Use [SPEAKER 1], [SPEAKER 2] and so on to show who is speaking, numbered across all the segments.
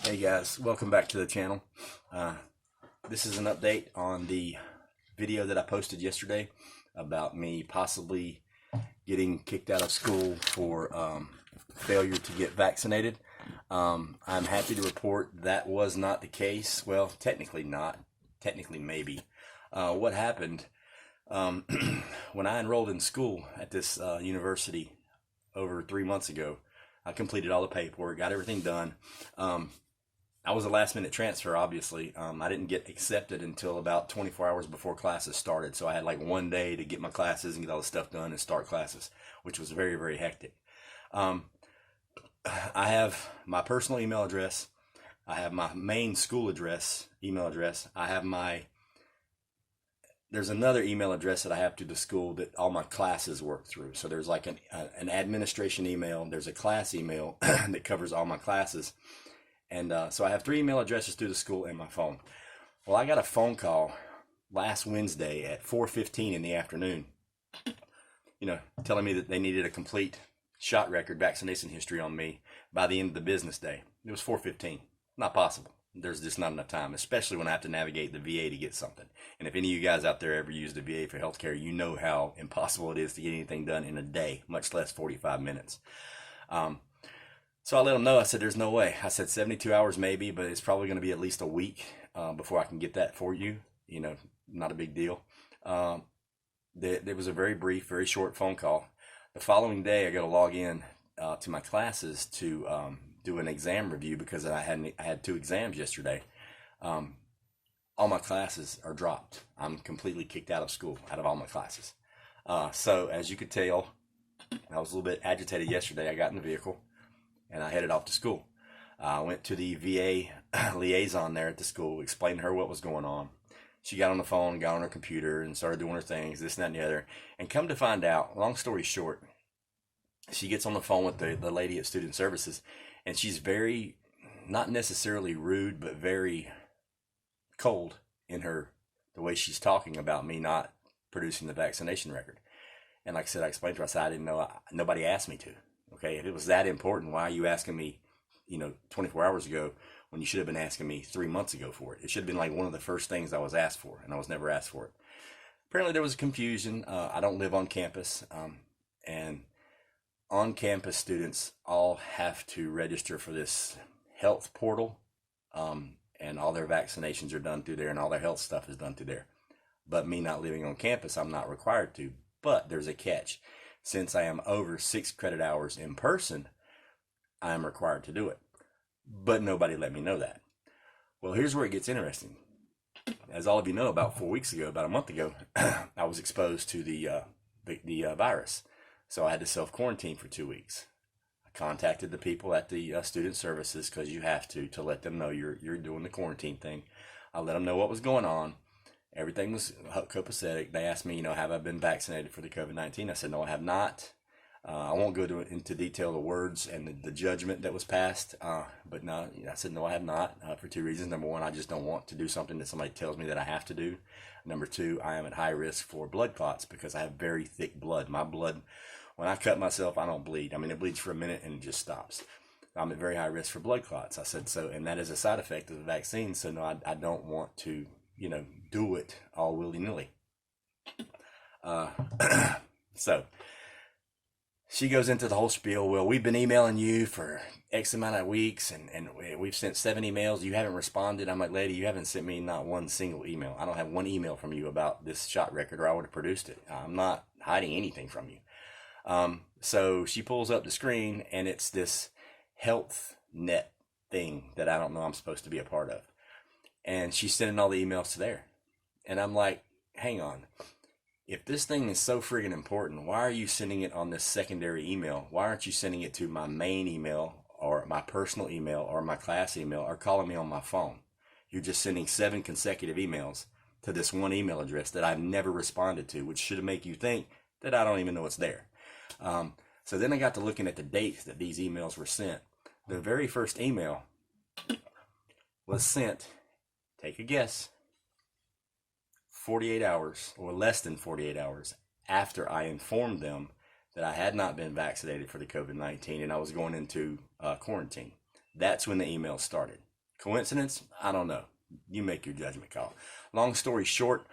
[SPEAKER 1] Hey guys, welcome back to the channel. This is an update on the video that I posted yesterday about me possibly getting kicked out of school for failure to get vaccinated. I'm happy to report that was not the case. Well, technically not. Technically maybe. What happened when I enrolled in school at this university over 3 months ago, I completed all the paperwork, got everything done. I was a last minute transfer, obviously. I didn't get accepted until about 24 hours before classes started. So I had like 1 day to get my classes and get all the stuff done and start classes, which was very, very hectic. I have my personal email address. I have my main school address, email address. There's another email address that I have to the school that all my classes work through. So there's like an administration email. There's a class email that covers all my classes. And so I have 3 email addresses through the school and my phone. Well, I got a phone call last Wednesday at 4:15 in the afternoon, telling me that they needed a complete shot record vaccination history on me by the end of the business day. It was 4:15. Not possible. There's just not enough time, especially when I have to navigate the VA to get something. And if any of you guys out there ever use the VA for healthcare, you know how impossible it is to get anything done in a day, much less 45 minutes. So I let them know. I said, there's no way. I said 72 hours maybe, but it's probably going to be at least a week before I can get that for you. Not a big deal. There was a very brief, very short phone call. The following day, I got to log in to my classes to do an exam review because I had 2 exams yesterday. All my classes are dropped. I'm completely kicked out of school, out of all my classes. So as you could tell, I was a little bit agitated yesterday. I got in the vehicle and I headed off to school. I went to the VA liaison there at the school, explained to her what was going on. She got on the phone, got on her computer, and started doing her things, this and that and the other. And come to find out, long story short, she gets on the phone with the lady at Student Services, and she's very, not necessarily rude, but very cold in the way she's talking about me not producing the vaccination record. And like I said, I explained to her, I said, I didn't know, nobody asked me to. Okay, if it was that important, why are you asking me, 24 hours ago when you should have been asking me 3 months ago for it? It should have been like one of the first things I was asked for, and I was never asked for it. Apparently there was confusion. I don't live on campus, and on-campus students all have to register for this health portal, and all their vaccinations are done through there, and all their health stuff is done through there. But me not living on campus, I'm not required to, but there's a catch. Since I am over 6 credit hours in person, I am required to do it. But nobody let me know that. Well, here's where it gets interesting. As all of you know, about 4 weeks ago, about a month ago, I was exposed to the virus. So I had to self-quarantine for 2 weeks. I contacted the people at the Student Services, because you have to let them know you're doing the quarantine thing. I let them know what was going on. Everything was copacetic. They asked me, have I been vaccinated for the COVID-19? I said, no, I have not. I won't go into detail the words and the judgment that was passed. But no, I said, no, I have not, for 2 reasons. Number one, I just don't want to do something that somebody tells me that I have to do. Number 2, I am at high risk for blood clots because I have very thick blood. My blood, when I cut myself, I don't bleed. I mean, it bleeds for a minute and it just stops. I'm at very high risk for blood clots. I said so, and that is a side effect of the vaccine. So no, I don't want to, do it all willy-nilly. So she goes into the whole spiel. Well, we've been emailing you for X amount of weeks, and we've sent 7 emails. You haven't responded. I'm like, lady, you haven't sent me not one single email. I don't have one email from you about this shot record, or I would have produced it. I'm not hiding anything from you. So she pulls up the screen, and it's this health net thing that I don't know I'm supposed to be a part of. And she's sending all the emails to there. And I'm like, hang on. If this thing is so friggin' important, why are you sending it on this secondary email? Why aren't you sending it to my main email or my personal email or my class email or calling me on my phone? You're just sending 7 consecutive emails to this one email address that I've never responded to, which should make you think that I don't even know it's there. So then I got to looking at the dates that these emails were sent. The very first email was sent, take a guess, 48 hours or less than 48 hours after I informed them that I had not been vaccinated for the COVID-19 and I was going into quarantine. That's when the email started. Coincidence? I don't know. You make your judgment call. Long story short,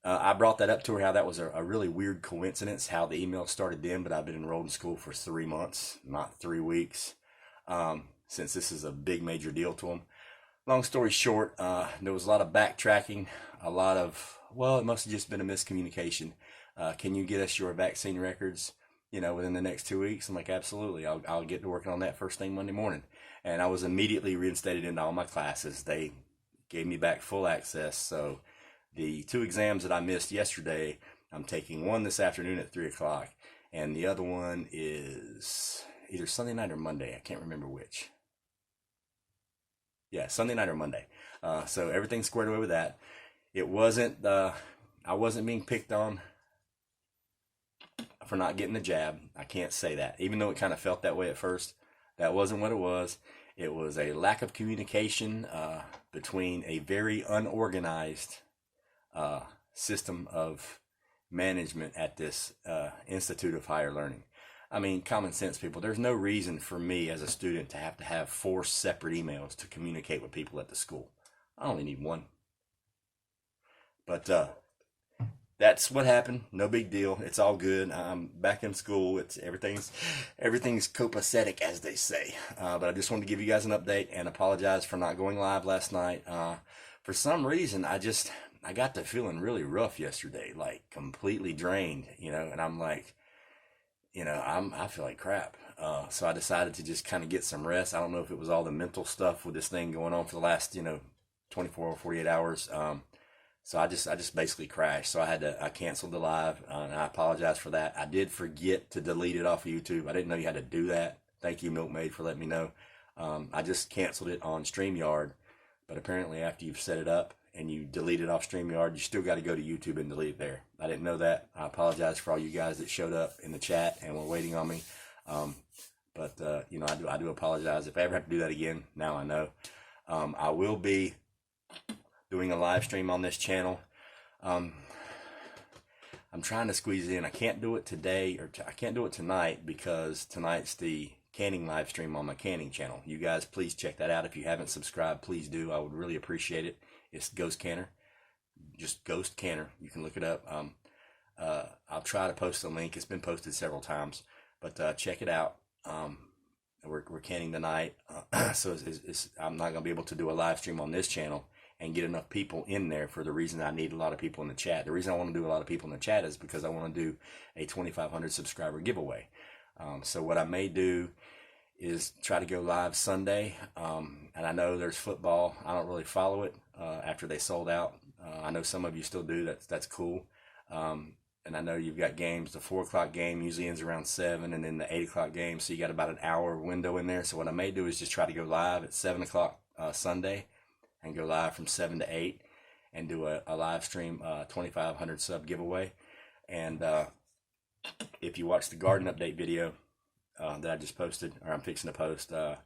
[SPEAKER 1] I brought that up to her, how that was a really weird coincidence, how the email started then, but I've been enrolled in school for 3 months, not 3 weeks, since this is a big major deal to them. Long story short, there was a lot of backtracking, a lot of, well, it must have just been a miscommunication. Can you get us your vaccine records, within the next 2 weeks? I'm like, absolutely. I'll get to working on that first thing Monday morning. And I was immediately reinstated into all my classes. They gave me back full access. So the 2 exams that I missed yesterday, I'm taking one this afternoon at 3 o'clock. And the other one is either Sunday night or Monday. I can't remember which. Yeah, Sunday night or Monday. So everything's squared away with that. It wasn't, I wasn't being picked on for not getting the jab. I can't say that. Even though it kind of felt that way at first, that wasn't what it was. It was a lack of communication between a very unorganized system of management at this Institute of Higher Learning. I mean, common sense, people. There's no reason for me as a student to have 4 separate emails to communicate with people at the school. I only need one. But that's what happened. No big deal. It's all good. I'm back in school. Everything's copacetic, as they say. But I just wanted to give you guys an update and apologize for not going live last night. For some reason, I got to feeling really rough yesterday, like completely drained, and I'm like, I feel like crap. So I decided to just kind of get some rest. I don't know if it was all the mental stuff with this thing going on for the last, 24 or 48 hours. So I just basically crashed. So I canceled the live, and I apologize for that. I did forget to delete it off of YouTube. I didn't know you had to do that. Thank you, Milkmaid, for letting me know. I just canceled it on StreamYard, but apparently after you've set it up and you delete it off StreamYard, you still got to go to YouTube and delete it there. I didn't know that. I apologize for all you guys that showed up in the chat and were waiting on me. But I do apologize. If I ever have to do that again, now I know. I will be doing a live stream on this channel. I'm trying to squeeze it in. I can't do it today, I can't do it tonight, because tonight's the canning live stream on my canning channel. You guys, please check that out. If you haven't subscribed, please do. I would really appreciate it. It's Ghost Canner, just Ghost Canner. You can look it up. I'll try to post a link. It's been posted several times, but check it out. We're canning tonight, so I'm not gonna be able to do a live stream on this channel and get enough people in there, for the reason I need a lot of people in the chat. The reason I want to do a lot of people in the chat is because I want to do a 2,500 subscriber giveaway. So what I may do is try to go live Sunday. And I know there's football. I don't really follow it after they sold out. I know some of you still do. That's cool. And I know you've got games. The 4 o'clock game usually ends around 7, and then the 8 o'clock game. So you got about an hour window in there. So what I may do is just try to go live at 7 o'clock Sunday, and go live from 7 to 8 and do a live stream 2,500 sub giveaway. And if you watch the garden update video that I just posted, or I'm fixing to post, what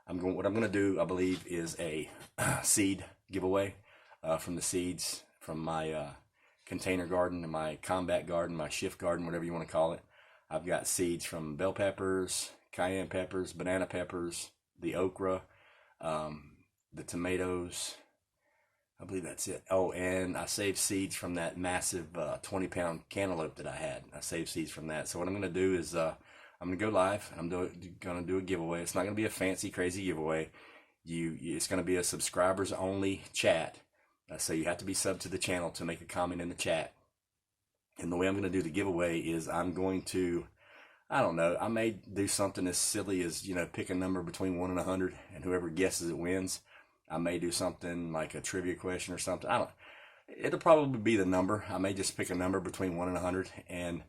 [SPEAKER 1] I'm going to do, I believe, is a seed giveaway from the seeds from my container garden and my combat garden, my shift garden, whatever you want to call it. I've got seeds from bell peppers, cayenne peppers, banana peppers, the okra, the tomatoes. I believe that's it. Oh, and I saved seeds from that massive 20-pound cantaloupe that I had. I saved seeds from that. So what I'm going to do is I'm going to go live. I'm going to do a giveaway. It's not going to be a fancy, crazy giveaway. It's going to be a subscribers-only chat. So you have to be subbed to the channel to make a comment in the chat. And the way I'm going to do the giveaway is I'm going to, I don't know, I may do something as silly as, pick a number between 1 and 100, and whoever guesses it wins. I may do something like a trivia question or something. It'll probably be the number. I may just pick a number between 1 and 100, and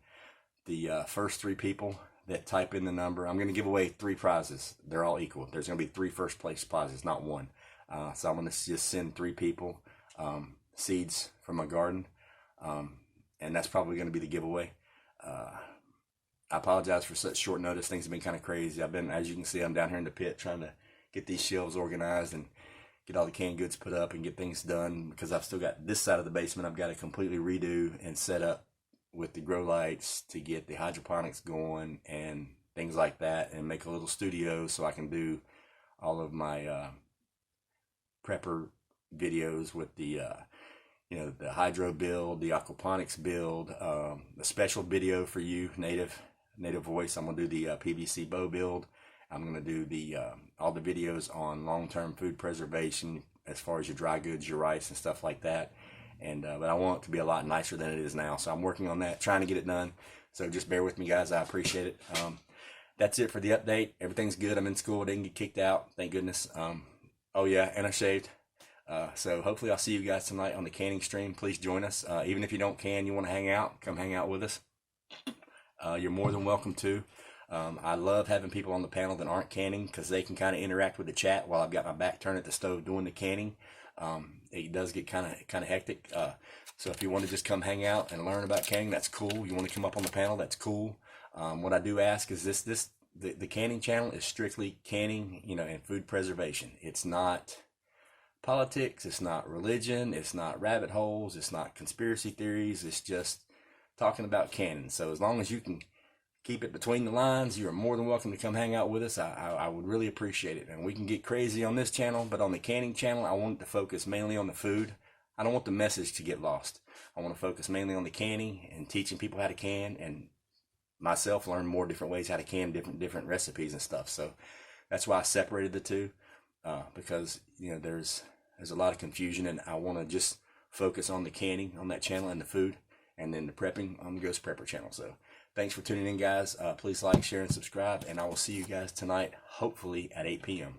[SPEAKER 1] the first 3 people that type in the number, I'm going to give away 3 prizes. They're all equal. There's going to be 3 first place prizes, not 1. So I'm going to just send 3 people seeds from my garden, and that's probably going to be the giveaway. I apologize for such short notice. Things have been kind of crazy. As you can see, I'm down here in the pit trying to get these shelves organized and get all the canned goods put up and get things done, because I've still got this side of the basement I've got to completely redo and set up with the grow lights to get the hydroponics going and things like that, and make a little studio so I can do all of my prepper videos with the the hydro build, the aquaponics build, a special video for you, native voice. I'm gonna do the PVC bow build. I'm gonna do the all the videos on long-term food preservation as far as your dry goods, your rice and stuff like that. And but I want it to be a lot nicer than it is now, so I'm working on that, trying to get it done. So just bear with me, guys. I appreciate it. That's it for the update. Everything's good. I'm in school. Didn't get kicked out, thank goodness. Oh yeah, and I shaved. So hopefully I'll see you guys tonight on the canning stream. Please join us. Even if you don't can, you want to hang out, come hang out with us. You're more than welcome to. I love having people on the panel that aren't canning because they can kind of interact with the chat while I've got my back turned at the stove doing the canning. It does get kind of hectic. So if you want to just come hang out and learn about canning, that's cool. You want to come up on the panel, that's cool. What I do ask is the canning channel is strictly canning, and food preservation. It's not politics, it's not religion, it's not rabbit holes, it's not conspiracy theories, it's just talking about canning. So as long as you can keep it between the lines, you are more than welcome to come hang out with us. I would really appreciate it. And we can get crazy on this channel, but on the canning channel, I want to focus mainly on the food. I don't want the message to get lost. I want to focus mainly on the canning and teaching people how to can, and myself learn more different ways how to can different recipes and stuff. So that's why I separated the two, because there's a lot of confusion, and I want to just focus on the canning on that channel and the food, and then the prepping on the Ghost Prepper channel. So thanks for tuning in, guys. Please like, share, and subscribe, and I will see you guys tonight, hopefully at 8 p.m.